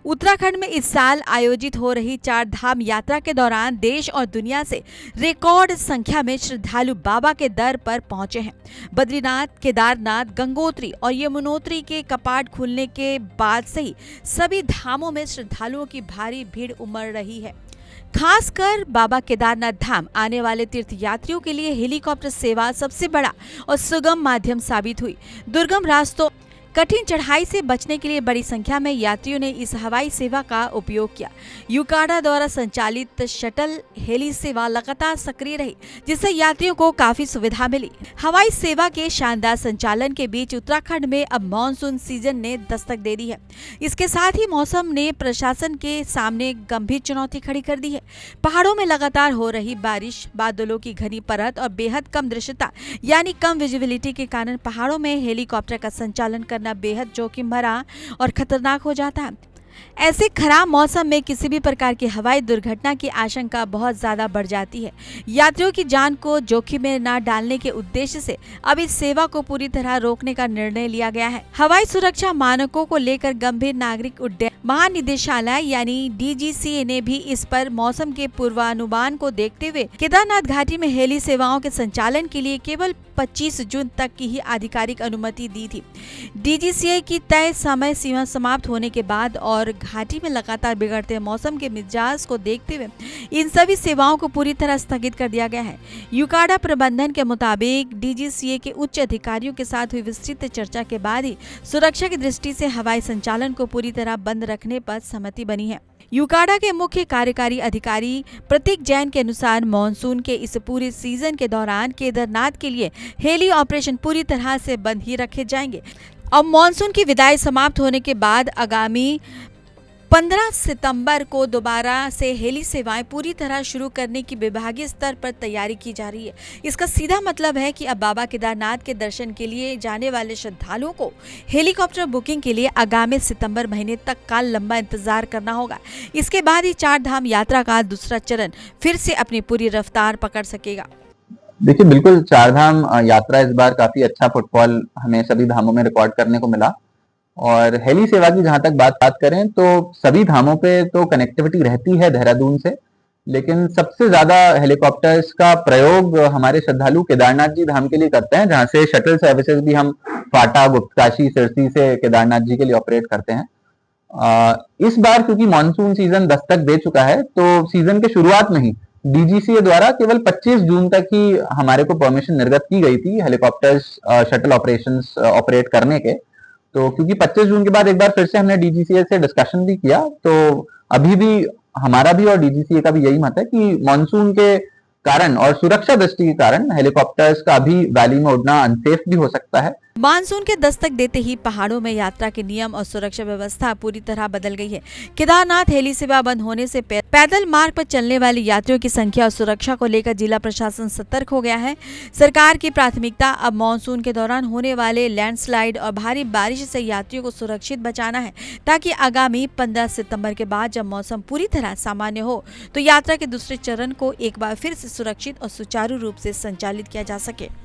उत्तराखंड में इस साल आयोजित हो रही चार धाम यात्रा के दौरान देश और दुनिया से रिकॉर्ड संख्या में श्रद्धालु बाबा के दर पर पहुंचे हैं। बद्रीनाथ, केदारनाथ, गंगोत्री और यमुनोत्री के कपाट खुलने के बाद से ही सभी धामों में श्रद्धालुओं की भारी भीड़ उमड़ रही है। खासकर बाबा केदारनाथ धाम आने वाले तीर्थ यात्रियों के लिए हेलीकॉप्टर सेवा सबसे बड़ा और सुगम माध्यम साबित हुई। दुर्गम रास्तों, कठिन चढ़ाई से बचने के लिए बड़ी संख्या में यात्रियों ने इस हवाई सेवा का उपयोग किया। यूकाडा द्वारा संचालित शटल हेली सेवा लगातार सक्रिय रही, जिससे यात्रियों को काफी सुविधा मिली। हवाई सेवा के शानदार संचालन के बीच उत्तराखंड में अब मानसून सीजन ने दस्तक दे दी है। इसके साथ ही मौसम ने प्रशासन के सामने गंभीर चुनौती खड़ी कर दी है। पहाड़ों में लगातार हो रही बारिश, बादलों की घनी परत और बेहद कम दृश्यता यानी कम विजिबिलिटी के कारण पहाड़ों में हेलीकॉप्टर का संचालन करना बेहद जोखिम भरा और खतरनाक हो जाता है। ऐसे खराब मौसम में किसी भी प्रकार की हवाई दुर्घटना की आशंका बहुत ज्यादा बढ़ जाती है। यात्रियों की जान को जोखिम में न डालने के उद्देश्य से अब इस सेवा को पूरी तरह रोकने का निर्णय लिया गया है। हवाई सुरक्षा मानकों को लेकर गंभीर नागरिक उड्डयन महानिदेशालय यानी DGCA ने भी इस पर मौसम के पूर्वानुमान को देखते हुए केदारनाथ घाटी में हेली सेवाओं के संचालन के लिए केवल 25 जून तक की ही आधिकारिक अनुमति दी थी। DGCA की तय समय सीमा समाप्त होने के बाद और घाटी में लगातार बिगड़ते मौसम के मिजाज को देखते हुए इन सभी सेवाओं को पूरी तरह स्थगित कर दिया गया है। यूकाडा प्रबंधन के मुताबिक DGCA के उच्च अधिकारियों के साथ हुई विस्तृत चर्चा के बाद ही सुरक्षा की दृष्टि से हवाई संचालन को पूरी तरह बंद रखने पर सहमति बनी है। यूकाडा के मुख्य कार्यकारी अधिकारी प्रतीक जैन के अनुसार मानसून के इस पूरे सीजन के दौरान केदारनाथ के लिए हेली ऑपरेशन पूरी तरह से बंद ही रखे जाएंगे। अब मानसून की विदाई समाप्त होने के बाद आगामी 15 सितंबर को दोबारा से हेली सेवाएं पूरी तरह शुरू करने की विभागीय स्तर पर तैयारी की जा रही है। इसका सीधा मतलब है कि अब बाबा केदारनाथ के दर्शन के लिए जाने वाले श्रद्धालुओं को हेलीकॉप्टर बुकिंग के लिए आगामी सितंबर महीने तक का लंबा इंतजार करना होगा। इसके बाद ही चार धाम यात्रा का दूसरा चरण फिर से अपनी पूरी रफ्तार पकड़ सकेगा। देखिए, बिल्कुल चार धाम यात्रा इस बार काफी अच्छा फुटफॉल हमें सभी धामों में रिकॉर्ड करने को मिला। और हेली सेवा की जहां तक बात करें तो सभी धामों पे तो कनेक्टिविटी रहती है देहरादून से, लेकिन सबसे ज्यादा हेलीकॉप्टर्स का प्रयोग हमारे श्रद्धालु केदारनाथ जी धाम के लिए करते हैं, जहां से शटल सर्विसेज भी हम फाटा, गुप्तकाशी, सिरसी से केदारनाथ जी के लिए ऑपरेट करते हैं। इस बार क्योंकि मानसून सीजन दस्तक दे चुका है तो सीजन के शुरुआत में ही DGCA द्वारा केवल 25 जून तक ही हमारे को परमिशन निर्गत की गई थी हेलीकॉप्टर्स शटल ऑपरेशंस ऑपरेट करने के। तो क्योंकि 25 जून के बाद एक बार फिर से हमने DGCA से डिस्कशन भी किया, तो अभी भी हमारा भी और DGCA का भी यही मत है कि मानसून के कारण और सुरक्षा दृष्टि के कारण हेलीकॉप्टर्स का अभी वैली में उड़ना अनसेफ भी हो सकता है। मानसून के दस्तक देते ही पहाड़ों में यात्रा के नियम और सुरक्षा व्यवस्था पूरी तरह बदल गई है। केदारनाथ हेली सेवा बंद होने से पैदल मार्ग पर चलने वाले यात्रियों की संख्या और सुरक्षा को लेकर जिला प्रशासन सतर्क हो गया है। सरकार की प्राथमिकता अब मानसून के दौरान होने वाले लैंडस्लाइड और भारी बारिश से यात्रियों को सुरक्षित बचाना है, ताकि आगामी 15 सितंबर के बाद जब मौसम पूरी तरह सामान्य हो तो यात्रा के दूसरे चरण को एक बार फिर से सुरक्षित और सुचारू रूप से संचालित किया जा सके।